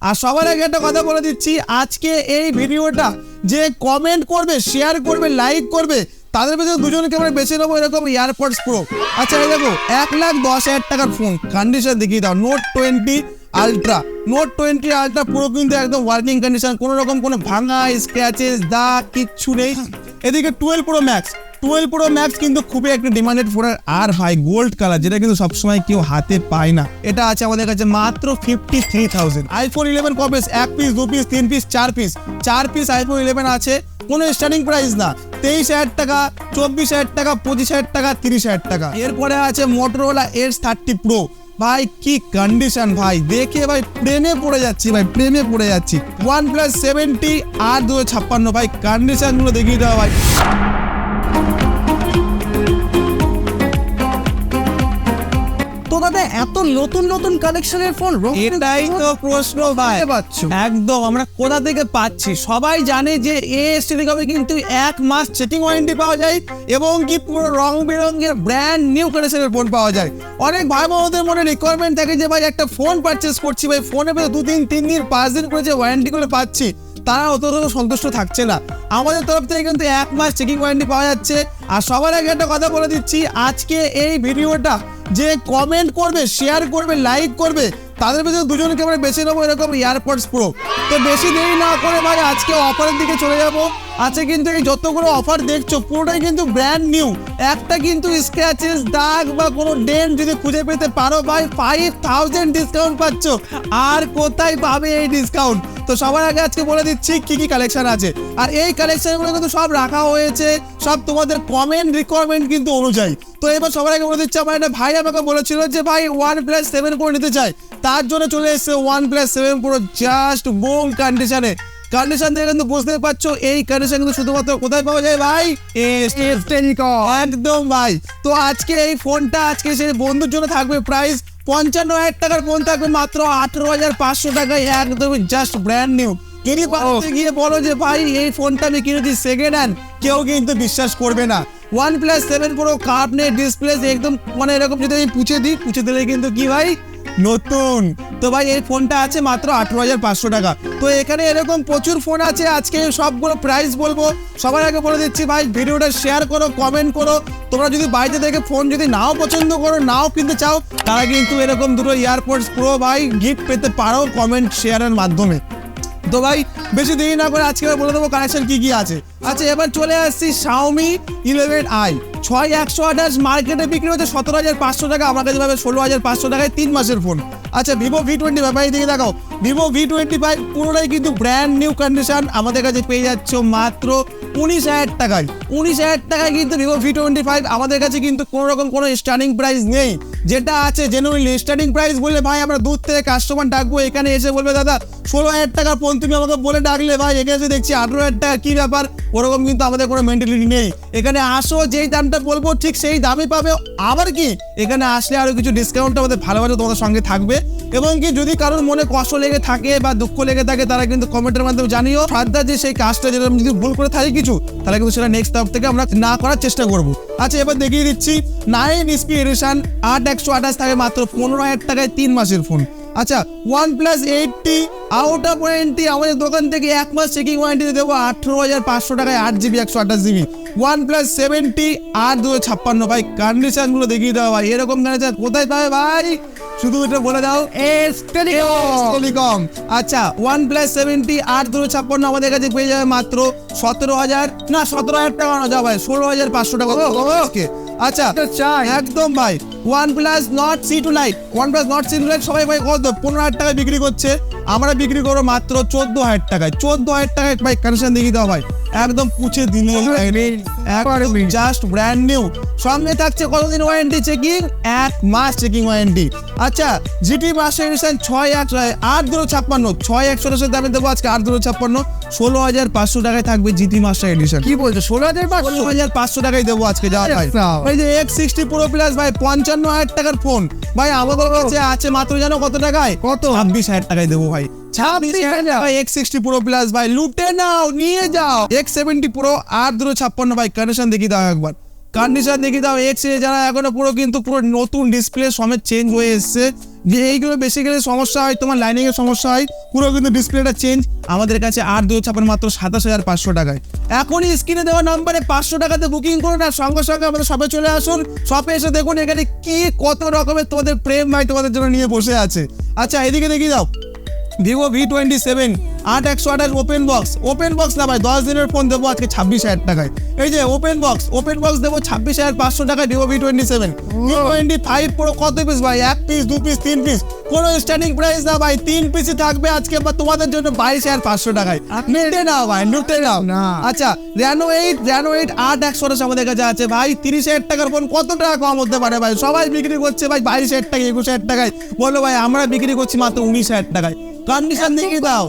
আর সবার আগে একটা কথা বলে দিচ্ছি, আজকে এই ভিডিওটা যে কমেন্ট করবে, শেয়ার করবে, লাইক করবে, তাদের ভিতরে দুজনকে আমরা বেছে নেবো এরকম এয়ারপডস প্রো। আচ্ছা এই দেখো 1,10,000 টাকার ফোন, কন্ডিশন দেখিয়ে দাও। নোট 20 আলট্রা, নোট 20 আলট্রা পুরো কিন্তু একদম ওয়ার্কিং কন্ডিশন, কোনো রকম কোনো ভাঙা, স্ক্র্যাচেস, দাগ কিচ্ছু নেই। এদিকে 12 প্রো ম্যাক্স কিন্তু খুবই একটা ডিমান্ডেড ফোন। আর ভাই গোল্ড কালার, যেটা কিন্তু সবসময় কেউ হাতে পায় না, এটা আছে আমাদের কাছে মাত্র 53,000। আইফোন 11 ক piece? 1 piece, 2 piece, 3 piece, 4 piece iPhone 11 আছে। কোনো স্টার্টিং প্রাইস না, 23,000 টাকা, 24,000 টাকা, 25,000 টাকা, 30,000 টাকা। এরপরে আছে মোটরোলা Edge 30 প্রো। ভাই কি কন্ডিশন ভাই, দেখে ভাই প্রেমে পড়ে যাচ্ছি ভাই, প্রেমে পড়ে যাচ্ছি। OnePlus 70 আর 256 ভাই, কন্ডিশন গুলো দেখিয়ে দেওয়া ভাই। তো দাদা এত নতুন নতুন কালেকশনের ফোন, এটাই তো প্রশ্ন ভাই, একদম আমরা কোথা থেকে পাচ্ছি? সবাই জানে যে AS টেলিকমে কিন্তু 1 মাস চেকিং ওয়ারেন্টি পাওয়া যায় এবং কি পুরো রং বেরঙের ব্র্যান্ড নিউ কালেকশনের ফোন পাওয়া যায়। অনেক ভাই বোনদের মনে রিকোয়ারমেন্ট থাকে যে ভাই একটা ফোন পারচেস করছি, ভাই ফোনের ভেতরে 2 দিন 3 দিন 5 দিন করে যে ওয়ারেন্টি গুলো পাচ্ছি, তারা অত সন্তুষ্ট থাকছে না। আমাদের তরফ থেকে কিন্তু 1 মাস চেকিং ওয়ারেন্টি পাওয়া যাচ্ছে। আর সবার আগে একটা কথা বলে দিচ্ছি, আজকে এই ভিডিওটা যে কমেন্ট করবে, শেয়ার করবে, লাইক করবে, তাদের ভিতরে দুজনকে আমরা বেছে নেবো এরকম এয়ারপডস প্রো। তো বেশি দেরি না করে ভাই আজকে অফারের দিকে চলে যাব। আছে কিন্তু এই যতগুলো অফার দেখছো পুরোটাই কিন্তু ব্র্যান্ড নিউ, একটা কিন্তু স্ক্র্যাচেস, দাগ বা কোনো ডেন্ট যদি খুঁজে পেতে পারো ভাই 5,000 ডিসকাউন্ট পাচ্ছ। আর কোথায় পাবে এই ডিসকাউন্ট? তো সবার আগে আজকে বলে দিচ্ছি কি কি কালেকশন আছে। আর এই কালেকশনগুলো কিন্তু সব রাখা হয়েছে সব তোমাদের কমেন্ট রিকোয়ারমেন্ট কিন্তু অনুযায়ী। তো এবার সবার আগে বলে দিচ্ছি, আমার একটা ভাই আমাকে বলেছিল যে ভাই OnePlus 7 Pro নিতে চাই, তার জন্য চলে এসেছে OnePlus 7 Pro জাস্ট বুম কন্ডিশনে। কন্ডিশন থেকে কিন্তু বুঝতে পারছো এই কন্ডিশন কিন্তু শুধুমাত্র কোথায় পাওয়া যায় ভাই? একদম ভাই। তো আজকে এই ফোনটা আজকে সেই বন্ধুর জন্য থাকবে প্রাইস 55,000 টাকার ফোন থাকবে মাত্র 18,500 টাকায়, একদমই জাস্ট ব্র্যান্ড নিউ। কিনি পাশে গিয়ে বলো যে ভাই এই ফোনটা আমি কিনেছি সেকেন্ড হ্যান্ড, কেউ কিন্তু বিশ্বাস করবে না। OnePlus 7 Pro কার্বনেট ডিসপ্লে একদম মানে এরকম যদি আমি পুছে দিলে কিন্তু কি ভাই নতুন। তো ভাই এই ফোনটা আছে মাত্র 18,500 টাকা। তো এখানে এরকম প্রচুর ফোন আছে, আজকে সবগুলো প্রাইস বলবো। সবার আগে বলে দিচ্ছি ভাই ভিডিওটা শেয়ার করো, কমেন্ট করো। তোমরা যদি বাইরে থেকে ফোন যদি নাও পছন্দ করো, নাও কিনতে চাও, তারা কিন্তু এরকম দুটো এয়ারপডস প্রো ভাই গিফট পেতে পারো কমেন্ট শেয়ারের মাধ্যমে। তো ভাই বেশি দেরি না করে আজকে বলে দেবো কালেকশন কি কি আছে। আচ্ছা এবার চলে আসছি Xiaomi 11i 6128 মার্কেটে বিক্রি হচ্ছে 17,500 টাকা, আমার কাছে পাবে 16,500 টাকায় 3 মাসের ফোন। আচ্ছা Vivo V20 ভাই দিকে দেখাও, Vivo V25 পুরোটাই কিন্তু ব্র্যান্ড নিউ কন্ডিশন, আমাদের কাছে পেয়ে যাচ্ছ মাত্র 19,000 টাকায়। 19,000 টাকায় কিন্তু Vivo V25 আমাদের কাছে কিন্তু কোনো রকম কোনো স্টার্টিং প্রাইস নেই, যেটা আছে জেনুইনলি স্টার্টিং প্রাইস বললে ভাই আমরা দূর থেকে কাস্টমার ডাকবো, এখানে এসে বলবে দাদা 16,000 টাকার ফোন তুমি আমাকে বলে ডাকলে ভাই এখানে এসে দেখছি 18,000 টাকা, কি ব্যাপার? ওরকম কিন্তু আমাদের কোনো মেন্টালিটি নেই। এখানে আসো যেই দামটা বলবো ঠিক সেই দামই পাবে। আবার কি এখানে আসলে আরো কিছু ডিসকাউন্ট আমাদের ভালোভাবে তোমাদের সঙ্গে থাকবে। এবং কি যদি কারোর মনে কষ্ট লেগে থাকে বা দুঃখ লেগে থাকে তারা কিন্তু কমেন্টের মাধ্যমে জানিও, শ্রদ্ধা যে সেই কাজটা যেটা যদি ভুল করে থাকে কিছু, তাহলে কিন্তু সেটা নেক্সট টাইম থেকে আমরা না করার চেষ্টা করবো। আচ্ছা এবার দেখিয়ে দিচ্ছি 9 SP এডিশন 8128 থাকে মাত্র 15,000 টাকায় 3 মাসের ফোন। আচ্ছা OnePlus 80 আউট অফ ওয়ারেন্টি আমাদের দোকান থেকে 1 মাস চেকিং ওয়ারেন্টি দেবো 18,500 টাকায় 8GB 128GB। OnePlus 70 আর 256 ভাই, কন্ডিশন গুলো দেখিয়ে দাও ভাই, এরকম কন্ডিশন কোথায় পাবে ভাই? শুধু এটা বলে দাও AS টেলিকম। আচ্ছা OnePlus 70 আর 256 আমাদের কাছে পেয়ে যাবে মাত্র 17,000 টাকা না, যাও ভাই 16,500 টাকা। ওকে আচ্ছা একদম ভাই OnePlus Nord C2 Lite, OnePlus Nord C2 Lite সবাই ভাই কত 15,000 টাকায় বিক্রি করছে, আমরা বিক্রি করবো মাত্র 14,000 টাকায়। 14,000 টাকায় ভাই কন্ডিশন দেখিয়ে দাও ভাই, একদম পুছে দিলে জাস্ট ব্র্যান্ড নিউ। সঙ্গে থাকছে কতদিন ওয়ারেন্টি চেকিং? 1 মাস চেকিং ওয়ারেন্টি। আচ্ছা GT মাস্টার এডিশন 6156 দামে দেবো আজকে 8256, 16,500 টাকায় থাকবে GT মাস্টার এডিশন। কি বলছো 16,500 টাকায় দেবো আজকে। যা ভাই এই যে X60 Pro Plus ভাই 55,000 টাকার ফোন ভাই আমাদের কাছে আছে মাত্র জানো কত টাকায়? কত? 26,000 টাকায় দেবো ভাই। 26,000 ভাই X60 Pro Plus ভাই লুটে নাও, নিয়ে যাও। X70 Pro আর 256 ভাই কন্ডিশন দেখি দাও একবার, কন্ডিশন দেখি দাও, এক্স যারা এখনো পুরো নতুন ডিসপ্লে সমেত চেঞ্জ হয়ে এসছে, যে এইগুলো বেসিক্যালি সমস্যা হয় তোমার লাইনিং এর সমস্যা হয়, পুরো কিন্তু ডিসপ্লেটা চেঞ্জ। আমাদের কাছে 8/256 মাত্র 27,500 টাকায়। এখনই স্ক্রিনে দেওয়া নাম্বারে 500 টাকাতে বুকিং করুন আর সঙ্গে সঙ্গে আমাদের শপে চলে আসুন। শপে এসে দেখুন এখানে কি কত রকমের তোমাদের প্রেম ভাই তোমাদের জন্য নিয়ে বসে আছে। আচ্ছা এদিকে দেখি দাও, ভিভো V27 8/128 ওপেন বক্স না ভাই, 10 দিনের ফোন দেবো আজকে 26,000 টাকায়। এই যে ওপেন বক্স দেবো 26,500 টাকায় ভিভো V27 V25 Pro। কত পিস ভাই? 1 পিস 2 পিস 3 পিস, কোনো স্টার্টিং প্রাইস না ভাই, 3 পিসই থাকবে আজকে বা তোমাদের জন্য 22,500 টাকায়। লুটে নাও ভাই, লুটে নাও না। আচ্ছা Reno 8 8/128 আমাদের কাছে আছে ভাই। 30,000 টাকার ফোন কত টাকা কম হতে পারে ভাই? সবাই বিক্রি করছে ভাই 22,000 টাকা 21,000 টাকায়, বলো ভাই আমরা বিক্রি করছি মাত্র 19,000 টাকায়। কন্ডিশন দেখি দাও,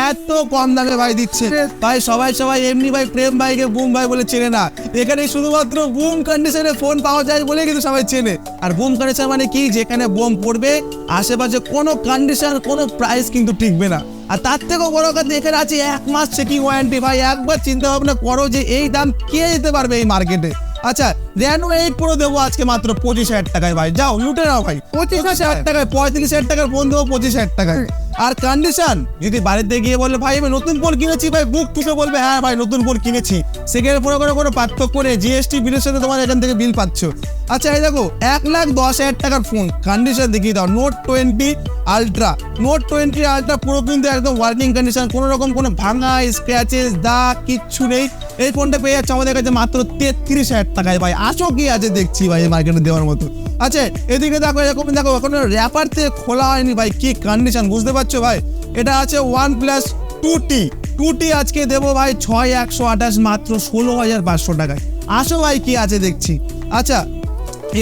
এত কম দামে ভাই দিচ্ছে ভাই। সবাই এমনি ভাই প্রেম ভাইকে বুম ভাই বলে চেনে না, এখানে শুধুমাত্র বুম কন্ডিশনে ফোন পাওয়া যায় বলে কিন্তু সবাই চেনে। আর বুম কন্ডিশন মানে কি, যেখানে বোম পড়বে আশেপাশে কোনো কন্ডিশন কোনো প্রাইস কিন্তু টিকবে না। আর তার থেকেও বড় কথা এখানে আছে 1 মাস চেকিং ওয়ারেন্টি। ভাই একবার চিন্তা ভাবনা করো যে এই দাম কে দিতে পারবে এই মার্কেটে। আচ্ছা Reno 8 Pro দেবো আজকে মাত্র 25,000 টাকায় ভাই, যাও লুটে নাও ভাই। 25,000 টাকায় 35,000 টাকার ফোন দেবো 25,000 টাকায়। আর কন্ডিশন যদি বাড়িতে গিয়ে বলে ভাই আমি নতুন ফোন কিনেছি ভাই, বুক টুকে বলবে হ্যাঁ ভাই নতুন ফোন কিনেছি, সেখানে কোনো পার্থক্য নেই, জিএসটি বিলের সাথে তোমার এখান থেকে বিল পাচ্ছ। আচ্ছা এই দেখো 1,10,000 টাকার ফোন, কন্ডিশন দেখিয়ে দাও, Note 20 Ultra পুরো কিন্তু একদম ওয়ার্কিং কন্ডিশন, কোনো রকম কোনো ভাঙা স্ক্র্যাচেস দাগ কিচ্ছু নেই। এই ফোনটা পেয়ে যাচ্ছে আমাদের কাছে মাত্র 33,000 টাকায় ভাই। আসো কি আছে দেখছি ভাই মার্কেটে দেওয়ার মতো। আচ্ছা এদিকে দেখো এরকম দেখো এখনো র্যাপার থেকে খোলা হয়নি ভাই, কি কন্ডিশন বুঝতে পারছো ভাই। এটা আছে OnePlus 2T আজকে দেবো ভাই 6,128 মাত্র 16,500 টাকায়। আসো ভাই কি আছে দেখছি। আচ্ছা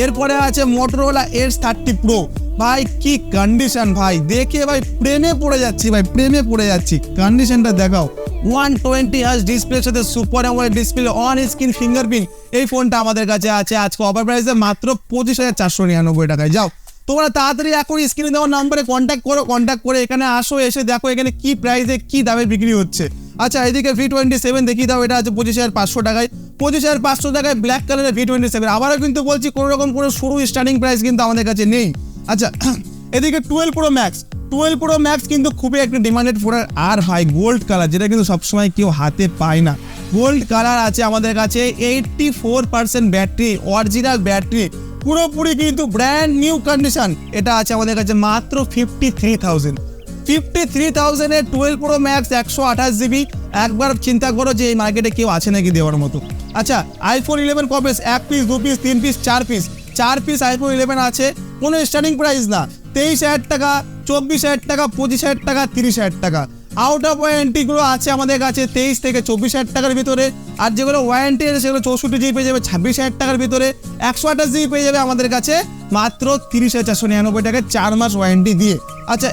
এরপরে আছে Motorola Edge 30 Pro, ভাই কি কন্ডিশন ভাই, দেখে ভাই প্রেমে পড়ে যাচ্ছি ভাই, প্রেমে পড়ে যাচ্ছি। কন্ডিশনটা দেখাও, 120Hz ডিসপ্লের সাথে super AMOLED display, on screen fingerprint. এই ফোনটা আমাদের কাছে আছে আজকে অফার প্রাইসে মাত্র 25,499 টাকায়। যাও তোমরা তাড়াতাড়ি এখন স্ক্রিনে দেওয়া নাম্বারে কন্ট্যাক্ট করে এখানে আসো, এসে দেখো এখানে কি প্রাইসে কি দামে বিক্রি হচ্ছে। আচ্ছা এদিকে V27 দেখিয়ে দাও, এটা আছে 25,500 টাকায়। 25,500 টাকায় ব্ল্যাক কালারের V27। আবারও কিন্তু বলছি কোনো রকম কোনো শুরু স্টার্টিং প্রাইস কিন্তু আমাদের কাছে নেই। আচ্ছা এদিকে 12 Pro Max কিন্তু খুবই একটা ডিমান্ডেড ফোন। আর ভাই গোল্ড কালার, যেটা কিন্তু সবসময় কেউ হাতে পায় না, গোল্ড কালার আছে আমাদের কাছে। 84% ব্যাটারি, অরিজিনাল ব্যাটারি, পুরোপুরি কিন্তু ব্র্যান্ড নিউ কন্ডিশন। এটা আছে আমাদের কাছে মাত্র 53,000 এর 12 Pro Max 128GB। একবার চিন্তা করো যে এই মার্কেটে কেউ আছে নাকি দেওয়ার মতো। আচ্ছা iPhone 11 কবে? 1 piece 2 piece 3 piece 4 piece iPhone 11 আছে, কোনো স্টার্টিং প্রাইস না, 23,000 টাকা 24,000 টাকা 25,000 টাকা 30,000 টাকা। আউট অফ ওয়ারেন্টিগুলো আছে আমাদের কাছে 23 থেকে 24,000 টাকার ভিতরে। আর যেগুলো ওয়ারেন্টি আছে সেগুলো 64GB পেয়ে যাবে 26,000 টাকার ভিতরে। 128GB পেয়ে যাবে আমাদের কাছে মাত্র 30,499 টাকায় 4 মাস ওয়ারেন্টি দিয়ে। আচ্ছা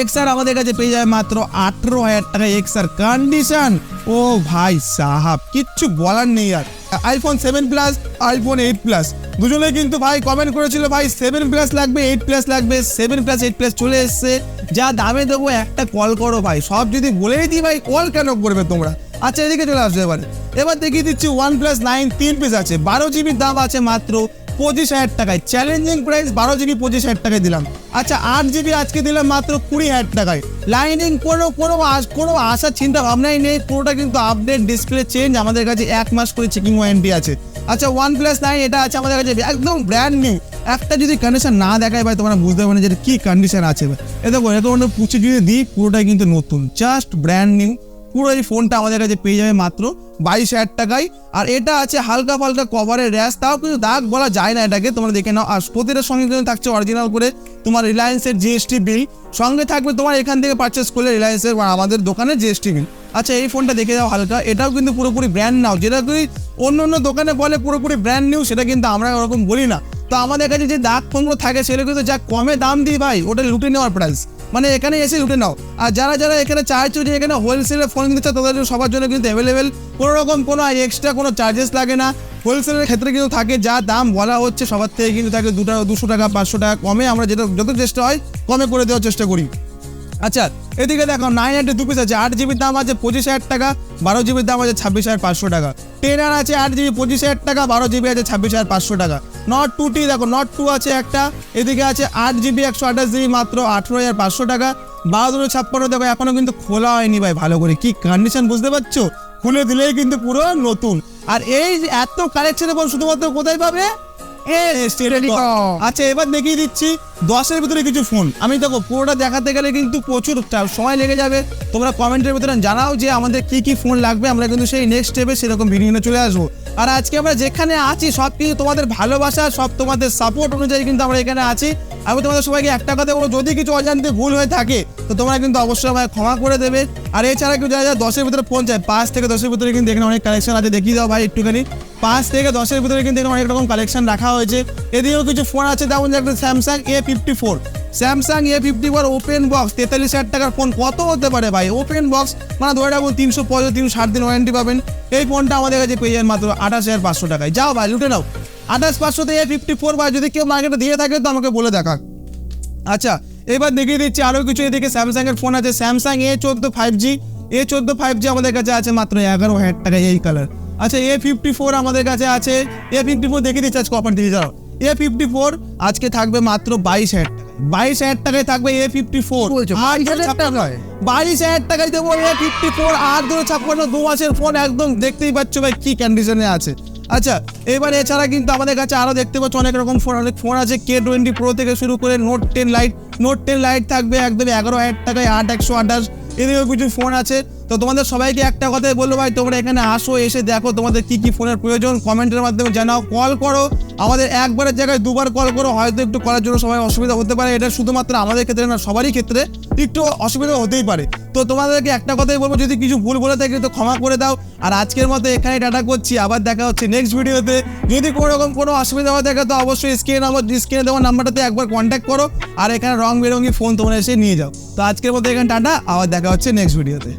XR আমাদের কাছে পেয়ে যাবে মাত্র 18,000 টাকায়। XR কন্ডিশন ও ভাই সাহাব কিচ্ছু বলার নেই। আর iPhone 7 Plus iPhone 8 Plus দুজনে কিন্তু ভাই কমেন্ট করেছিল ভাই 7 Plus লাগবে 8 Plus লাগবে, 7 Plus 8 Plus চলে এসছে। যা দামে দেবো একটা কল করো ভাই, সব যদি বলেই দিই ভাই কল কেন করবে তোমরা। আচ্ছা এদিকে চলে আসবে এবার দেখিয়ে দিচ্ছি OnePlus 9 3 পিস আছে, 12GB দাম আছে মাত্র 25,000 টাকায়। চ্যালেঞ্জিং প্রাইস 12GB 25,000 টাকায় দিলাম। আচ্ছা 8GB আজকে দিলাম মাত্র 20,000 টাকায়। লাইনিং কোনো আসার চিন্তা ভাবনাই নেই, পুরোটা কিন্তু আপডেট ডিসপ্লে চেঞ্জ, আমাদের কাছে 1 মাস করে চেকিং ওয়ারেন্টি আছে। আচ্ছা OnePlus 9 এটা আছে আমাদের কাছে একদম ব্র্যান্ড নিউ। একটা যদি কন্ডিশন না দেখায় ভাই তোমরা বুঝতে পারবে না যে কি কন্ডিশন আছে। দেখো এরকম পুচে যদি দিই পুরোটাই কিন্তু নতুন, জাস্ট ব্র্যান্ড নিউ। পুরো এই ফোনটা আমাদের কাছে পেয়ে যাবে মাত্র 22,000 টাকায়। আর এটা আছে হালকা ফালকা কভারের র্যাশ, তাও কিন্তু দাগ বলা যায় না এটাকে, তোমরা দেখে নাও। আর প্রতিটার সঙ্গে কিন্তু থাকছে অরিজিনাল করে তোমার রিলায়েন্সের জিএসটি বিল, সঙ্গে থাকবে তোমার এখান থেকে পারচেস করলে রিলায়েন্সের বা আমাদের দোকানের জিএসটি বিল। আচ্ছা এই ফোনটা দেখে যাও হালকা, এটাও কিন্তু পুরোপুরি ব্র্যান্ড নাও। যেটা তুই অন্য দোকানে বলে পুরোপুরি ব্র্যান্ড নিউ, সেটা কিন্তু আমরা ওরকম বলি না। তো আমাদের কাছে যে দাগ ফোনগুলো থাকে সেগুলো কিন্তু যা কমে দাম দিই ভাই, ওটা লুটে নেওয়ার প্রাইস, মানে এখানে এসে লুটে নাও। আর যারা এখানে চাইছো যে এখানে হোলসেলের ফোন কিনতে চাও তাদের সবার জন্য কিন্তু অ্যাভেলেবেল, কোনো রকম কোনো এক্সট্রা কোনো চার্জেস লাগে না। হোলসেলের ক্ষেত্রে কিন্তু থাকে যা দাম বলা হচ্ছে সবার থেকে কিন্তু থাকে 200 টাকা 500 টাকা কমে, আমরা যত চেষ্টা হয় কমে করে দেওয়ার চেষ্টা করি। আচ্ছা এদিকে দেখো 992 পিস আছে, 8 জিবির দাম আছে 25,000 টাকা, 12 জিবির দাম আছে 26,500 টাকা। 10R আছে 8 জিবি 25,000 টাকা, 12 জিবি আছে 26,500 টাকা। নট 2T দেখো, নট 2 আছে একটা, এদিকে আছে 8 জিবি 128 জিবি মাত্র 18,500 টাকা। 1256 দেখো এখনো কিন্তু খোলা হয়নি ভাই, ভালো করে কি কন্ডিশন বুঝতে পারছো, খুলে দিলেই কিন্তু পুরো নতুন। আর এই এত কালেকশনের পর শুধুমাত্র কোথায় পাবে? আচ্ছা এবার দেখিয়ে দিচ্ছি 10-এর ভিতরে কিছু ফোন। আমি দেখো পুরোটা দেখাতে গেলে কিন্তু প্রচুর সময় লেগে যাবে, তোমরা কমেন্টের ভিতরে জানাও যে আমাদের কি কি ফোন লাগবে, আমরা কিন্তু সেই নেক্সট স্টেপে সেরকম ভিডিও নিয়ে চলে আসবো। আর আজকে আমরা যেখানে আছি সব কিছু তোমাদের ভালোবাসা, সব তোমাদের সাপোর্ট অনুযায়ী কিন্তু আমরা এখানে আছি। আমি তোমাদের সবাইকে একটা কথা বলবো, যদি কিছু অজান্তে ভুল হয়ে থাকে তো তোমরা কিন্তু অবশ্যই আমায় ক্ষমা করে দেবে। আর এছাড়া কেউ যারা 10-এর ভিতরে ফোন চায়, 5 থেকে 10-এর ভিতরে কিন্তু এখানে অনেক কালেকশন আছে, দেখিয়ে দাও ভাই একটুখানি। 5 থেকে 10-এর ভিতরে কিন্তু এখানে অনেক রকম কালেকশন রাখা হয়েছে। এদিকেও কিছু ফোন আছে, যেমন একটা Samsung A54, Samsung A54 open box 43,000 টাকার ফোন। কত হতে পারে ভাই ওপেন বক্স, মানে ধরে রাখুন 360 দিন ওয়ারেন্টি পাবেন। এই ফোনটা আমাদের কাছে পেয়ে যান মাত্র 28,500 টাকায়। যাও ভাই লুটে নাও, 28,500তে A54 ভাই, যদি কেউ মার্কেটে দিয়ে থাকে তো আমাকে বলে দেখা। আচ্ছা এবার দেখিয়ে দিচ্ছি আরও কিছু। এদিকে স্যামসাং এর ফোন আছে, Samsung A14 5G, A14 5G আমাদের কাছে আছে মাত্র 11,000 টাকায় এই কালার। আচ্ছা A54 আমাদের কাছে আছে, A54 দেখিয়ে দিচ্ছি আজকে অফার দিয়ে যাও। A54 আজকে থাকবে মাত্র 22,000 টাকায়, 22,000 টাকায় থাকবে A54। 22,000 টাকায় দেবো A54, 8/256 2 মাসের ফোন, একদম দেখতেই পাচ্ছ ভাই কি কন্ডিশনে আছে। আচ্ছা এবার এছাড়া কিন্তু আমাদের কাছে আরও দেখতে পাচ্ছ অনেক রকম ফোন, অনেক ফোন আছে, K20 Pro থেকে শুরু করে নোট 10 লাইট, নোট 10 লাইট থাকবে একদম 11,000 টাকায়, 8/128। এদিকেও কিছু ফোন আছে। তো তোমাদের সবাইকে একটা কথাই বলবো ভাই, তোমরা এখানে আসো, এসে দেখো তোমাদের কি কি ফোনের প্রয়োজন, কমেন্টের মাধ্যমে জানাও, কল করো, আমাদের একবারের জায়গায় দুবার কল করো, হয়তো একটু করার জন্য সবাই অসুবিধা হতে পারে, এটা শুধুমাত্র আমাদের ক্ষেত্রে না, সবারই ক্ষেত্রে একটু অসুবিধা হতেই পারে। তো তোমাদেরকে একটা কথাই বলবো, যদি কিছু ভুল বলে থাকি তো ক্ষমা করে দাও। আর আজকের মতো এখানে টাটা করছি, আবার দেখা হচ্ছে নেক্সট ভিডিওতে। যদি কোনো রকম কোনো অসুবিধা হয়ে থাকে তো অবশ্যই স্ক্রিনে দেওয়া নাম্বারটাতে একবার কন্ট্যাক্ট করো, আর এখানে রং বেরঙি ফোন তোমরা এসে নিয়ে যাও। তো আজকের মতো এখানে টাটা, আবার দেখা হচ্ছে নেক্সট ভিডিওতে।